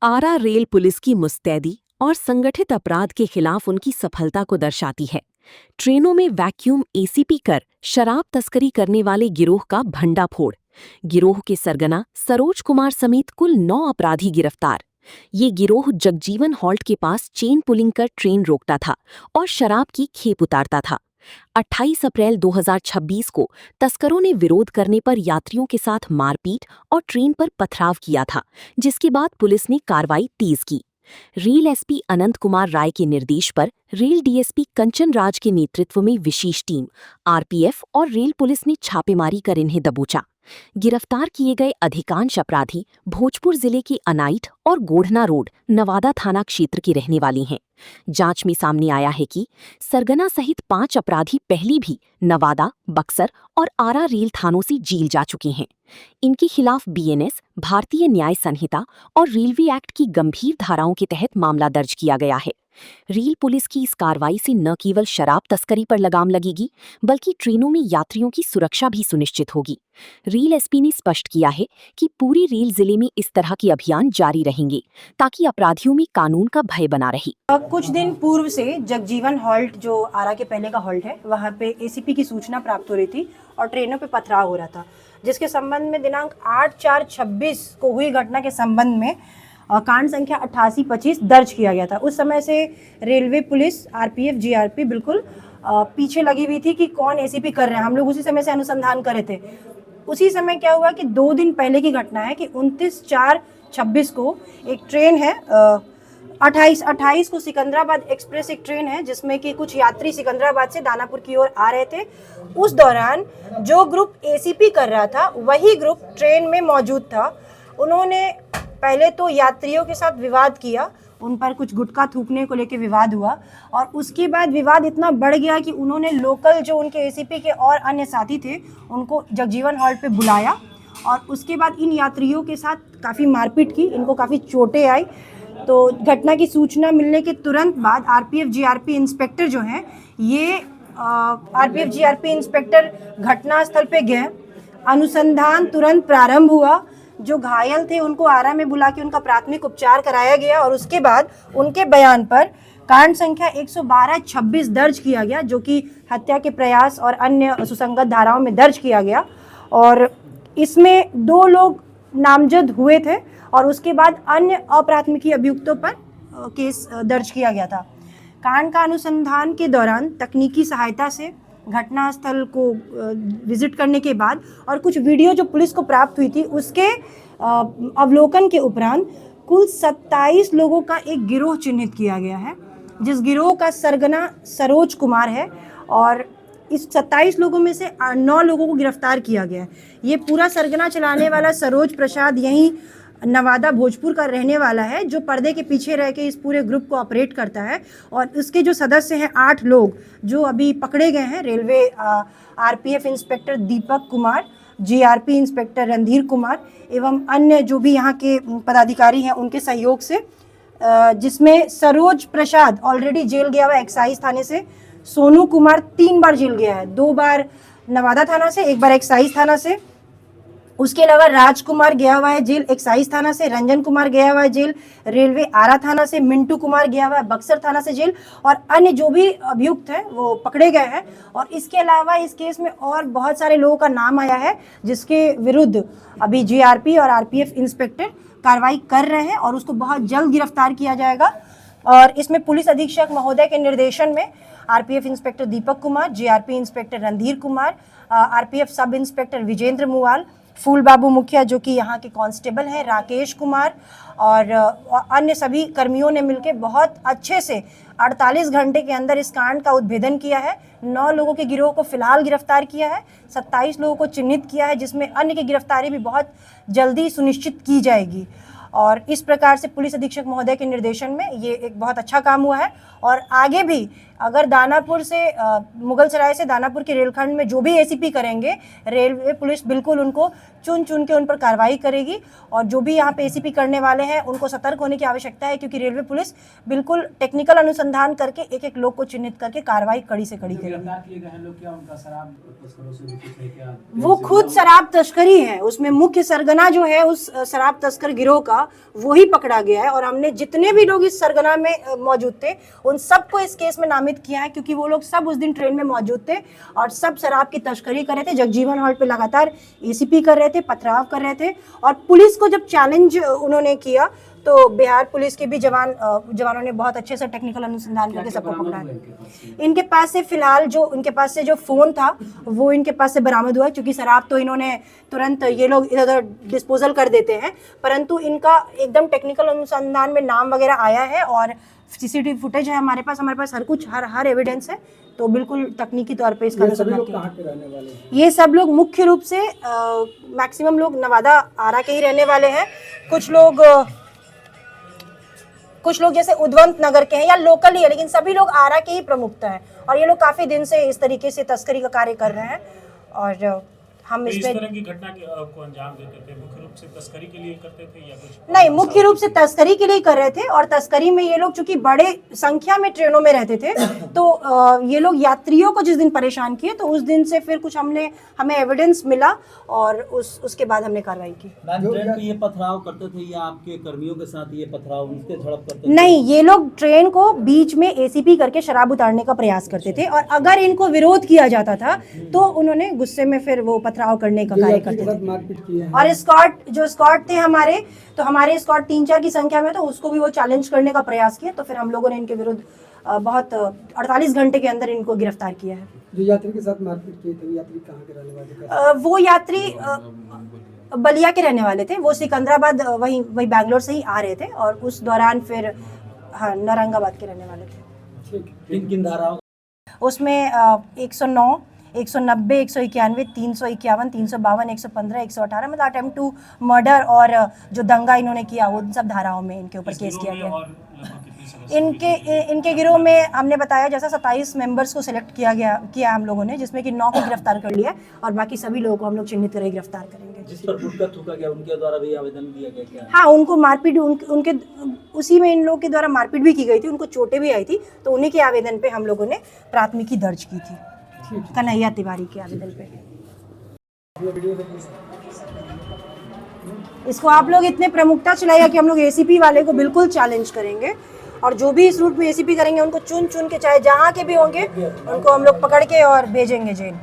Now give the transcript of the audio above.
आरा rail police की मुस्तैदी और संगठित अपराध के खिलाफ उनकी सफलता को दर्शाती है। ट्रेनों में वैक्यूम एसीपी कर शराब तस्करी करने वाले गिरोह का भंडाफोड़। गिरोह के सरगना सरोज कुमार समेत कुल 9 अपराधी गिरफ्तार। ये गिरोह जगजीवन हॉल्ट के पास चेन पुलिंग कर ट्रेन रोकता था और शराब की खेप उतारता था। 28 अप्रैल 2026 को तस्करों ने विरोध करने पर यात्रियों के साथ मारपीट और ट्रेन पर पथराव किया था, जिसके बाद पुलिस ने कार्रवाई तेज की। रेल एसपी अनंत कुमार राय के निर्देश पर रेल डीएसपी कंचन राज के नेतृत्व में विशेष टीम, आरपीएफ और रेल पुलिस ने छापेमारी कर इन्हें दबोचा। गिरफ्तार किए गए अधिकांश अपराधी भोजपुर जिले के अनाइट और गोढ़ना रोड नवादा थाना क्षेत्र के रहने वाले हैं। जांच में सामने आया है कि सरगना सहित 5 अपराधी पहले भी नवादा, बक्सर और आरा रेल थानों से जेल जा चुके हैं। इनके खिलाफ बीएनएस, भारतीय न्याय संहिता और रेलवे एक्ट की गंभीर धाराओं के तहत मामला दर्ज किया गया है। रेल पुलिस की इस कार्रवाई से न केवल शराब तस्करी पर लगाम लगेगी, बल्कि ट्रेनों में यात्रियों की सुरक्षा भी सुनिश्चित होगी। रेल एसपी ने स्पष्ट किया है कि पूरी रेल जिले में इस तरह के अभियान जारी रहेंगे, ताकि अपराधियों में कानून का भय बना रहे। कुछ दिन पूर्व से जगजीवन हॉल्ट, जो आरा के पहले का हॉल्ट है, वहाँ पे एसीपी की सूचना प्राप्त हो रही थी और ट्रेनों पे पथराव हो रहा था, जिसके संबंध में दिनांक 8/4/26 को हुई घटना के संबंध में कांड संख्या 8825 दर्ज किया गया था। उस समय से रेलवे पुलिस, आरपीएफ, जीआरपी बिल्कुल पीछे लगी हुई थी कि कौन एसीपी कर रहे हैं। हम लोग उसी समय से अनुसंधान कर रहे थे। उसी समय क्या हुआ कि 2 दिन पहले की घटना है कि 29/4/26 को एक ट्रेन है, 28 को सिकंदराबाद एक्सप्रेस एक ट्रेन है, जिसमें कि कुछ यात्री सिकंदराबाद से दानापुर की ओर आ रहे थे। उस दौरान जो ग्रुप एसीपी कर रहा था, वही ग्रुप ट्रेन में मौजूद था। उन्होंने पहले तो यात्रियों के साथ विवाद किया, उन पर कुछ गुटखा थूकने को लेकर विवाद हुआ और उसके बाद विवाद इतना बढ़ गया कि उन्होंने लोकल जो उनके एसीपी के और अन्य साथी थे, उनको जगजीवन हॉल्ट पे बुलाया और उसके बाद इन यात्रियों के साथ काफ़ी मारपीट की, इनको काफ़ी चोटें आई। तो घटना की सूचना मिलने के तुरंत बाद आरपीएफ जीआरपी इंस्पेक्टर जो हैं, ये आरपीएफ जीआरपी इंस्पेक्टर घटनास्थल पे गए। अनुसंधान तुरंत प्रारंभ हुआ। जो घायल थे उनको आरा में बुला के उनका प्राथमिक उपचार कराया गया और उसके बाद उनके बयान पर कांड संख्या 112/26 दर्ज किया गया, जो कि हत्या के प्रयास और अन्य सुसंगत धाराओं में दर्ज किया गया। और इसमें 2 लोग नामजद हुए थे और उसके बाद अन्य अप्राथमिकी अभियुक्तों पर केस दर्ज किया गया था। कांड का अनुसंधान के दौरान तकनीकी सहायता से घटनास्थल को विजिट करने के बाद और कुछ वीडियो जो पुलिस को प्राप्त हुई थी, उसके अवलोकन के उपरांत कुल 27 लोगों का एक गिरोह चिन्हित किया गया है, जिस गिरोह का सरगना सरोज कुमार है और इस 27 लोगों में से 9 लोगों को गिरफ्तार किया गया है। ये पूरा सरगना चलाने वाला सरोज प्रसाद यहीं नवादा भोजपुर का रहने वाला है, जो पर्दे के पीछे रह के इस पूरे ग्रुप को ऑपरेट करता है। और उसके जो सदस्य हैं 8 लोग जो अभी पकड़े गए हैं, railway RPF inspector Deepak Kumar, GRP inspector Randhir Kumar एवं अन्य जो भी यहाँ के पदाधिकारी हैं उनके सहयोग से, जिसमें सरोज प्रसाद ऑलरेडी जेल गया हुआ एक्साइज थाने से, सोनू कुमार 3 बार जेल गया है, 2 बार नवादा थाना से, 1 बार एक्साइज थाना से। उसके अलावा राजकुमार गया हुआ है जेल एक्साइज थाना से, रंजन कुमार गया हुआ है जेल रेलवे आरा थाना से, मिंटू कुमार गया हुआ है बक्सर थाना से जेल और अन्य जो भी अभियुक्त हैं वो पकड़े गए हैं। और इसके अलावा इस केस में और बहुत सारे लोगों का नाम आया है, जिसके विरुद्ध अभी जीआरपी और आरपीएफ इंस्पेक्टर कार्रवाई कर रहे हैं और उसको बहुत जल्द गिरफ्तार किया जाएगा। और इसमें पुलिस अधीक्षक महोदय के निर्देशन में RPF inspector Deepak Kumar, GRP inspector Randhir Kumar, RPF sub inspector Vijendra Muwal, Phool Babu Mukhiya जो कि यहाँ के कांस्टेबल हैं, राकेश कुमार और अन्य सभी कर्मियों ने मिलकर बहुत अच्छे से 48 घंटे के अंदर इस कांड का उद्भेदन किया है। 9 लोगों के गिरोह को फिलहाल गिरफ्तार किया है, 27 लोगों को चिन्हित किया है, जिसमें अन्य की गिरफ्तारी भी बहुत जल्दी सुनिश्चित की जाएगी। और इस प्रकार से पुलिस अधीक्षक महोदय के निर्देशन में ये एक बहुत अच्छा काम हुआ है। और आगे भी अगर दानापुर से मुगलसराय से दानापुर के रेलखंड में जो भी एसीपी करेंगे, रेलवे पुलिस बिल्कुल उनको चुन चुन के उन पर कार्रवाई करेगी। और जो भी यहाँ पे एसीपी करने वाले हैं उनको सतर्क होने की आवश्यकता है, क्योंकि रेलवे पुलिस बिल्कुल टेक्निकल अनुसंधान करके एक एक लोग को चिन्हित करके कार्रवाई कड़ी से कड़ी करेगी। वो खुद शराब तस्करी है, उसमें मुख्य सरगना जो है उस शराब तस्कर गिरोह का था वही पकड़ा गया है। और हमने जितने भी लोग इस सरगना में मौजूद थे उन सबको इस केस में नामित किया है, क्योंकि वो लोग सब उस दिन ट्रेन में मौजूद थे और सब शराब की तस्करी कर रहे थे। जगजीवन हॉल्ट पे लगातार एसीपी कर रहे थे, पथराव कर रहे थे। और पुलिस को जब चैलेंज उन्होंने किया तो बिहार पुलिस के भी जवानों ने बहुत अच्छे से टेक्निकल अनुसंधान करके सबको पकड़ा है। इनके पास से फिलहाल जो फोन था वो इनके पास से बरामद हुआ है, क्योंकि शराब तो इन्होंने तुरंत ये लोग इधर उधर डिस्पोजल कर देते हैं, परंतु इनका एकदम टेक्निकल अनुसंधान में नाम वगैरह आया है और सीसीटीवी फुटेज है हमारे पास हर कुछ हर एविडेंस है। तो बिल्कुल तकनीकी तौर पे इसका अनुसंधान किया। ये सब लोग मुख्य रूप से मैक्सिमम लोग नवादा आरा के ही रहने वाले हैं। कुछ लोग जैसे उद्वंत नगर के हैं या लोकल ही है, लेकिन सभी लोग आरा के ही प्रमुखता है। और ये लोग काफी दिन से इस तरीके से तस्करी का कार्य कर रहे हैं। और हम इस इसमें तरह की घटना को अंजाम देते थे, मुख्य रूप से तस्करी के लिए करते थे या कुछ? नहीं, मुख्य रूप से तस्करी के लिए कर रहे थे। और तस्करी में ये लोग चूंकि बड़े संख्या में ट्रेनों में रहते थे तो ये लोग यात्रियों को जिस दिन परेशान किए तो उस दिन से फिर कुछ हमें एविडेंस मिला और उसके बाद हमने कार्रवाई की। ट्रेन पे ये पथराव करते थे या आपके कर्मियों के साथ ये पथराव उनके झड़प करते थे? नहीं, ये लोग ट्रेन को बीच में एसीपी करके शराब उतारने का प्रयास करते थे और अगर इनको विरोध किया जाता था तो उन्होंने गुस्से में फिर वो पथराव करने का कार्य करते थे। और स्कॉट थे हमारे स्कॉट 3-4 की संख्या में, तो उसको भी वो चैलेंज करने का प्रयास किया। तो फिर हम लोगों ने इनके विरुद्ध बहुत 48 घंटे के अंदर इनको गिरफ्तार किया है। जो यात्री के साथ मारपीट की थी, यात्री कहाँ के रहने वाले थे? वो यात्री बलिया के रहने वाले थे। वो सिकंदराबाद वही बैंगलोर से ही आ रहे थे और उस दौरान फिर नारंगाबाद के रहने वाले थे। किन किन धाराओं? उसमें 109, 190, 191, 351, 352, 115, 118 मतलब अटेम्प्ट टू मर्डर और जो दंगा इन्होंने किया वो सब धाराओं में इनके ऊपर केस किया गया। इनके गिरोह में हमने बताया जैसा 27 मेंबर्स को सिलेक्ट किया हम लोगों ने, जिसमें कि 9 को गिरफ्तार कर लिया और बाकी सभी लोगों को हम लोग चिन्हित करके गिरफ्तार करेंगे। जिस पर गुटखा थूका गया उनके द्वारा भी आवेदन दिया गया क्या? हाँ, उनको मारपीट उनके उसी में इन लोगों के द्वारा मारपीट भी की गई थी, उनको चोटें भी आई थी, तो उन्हीं के आवेदन पे हम लोगों ने प्राथमिकी दर्ज की थी, कन्हैया तिवारी के आवेदन पे। इसको आप लोग इतने प्रमुखता से लाया कि हम लोग एसीपी वाले को बिल्कुल चैलेंज करेंगे और जो भी इस रूट में एसीपी करेंगे उनको चुन के चाहे जहाँ के भी होंगे उनको हम लोग पकड़ के और भेजेंगे जेल।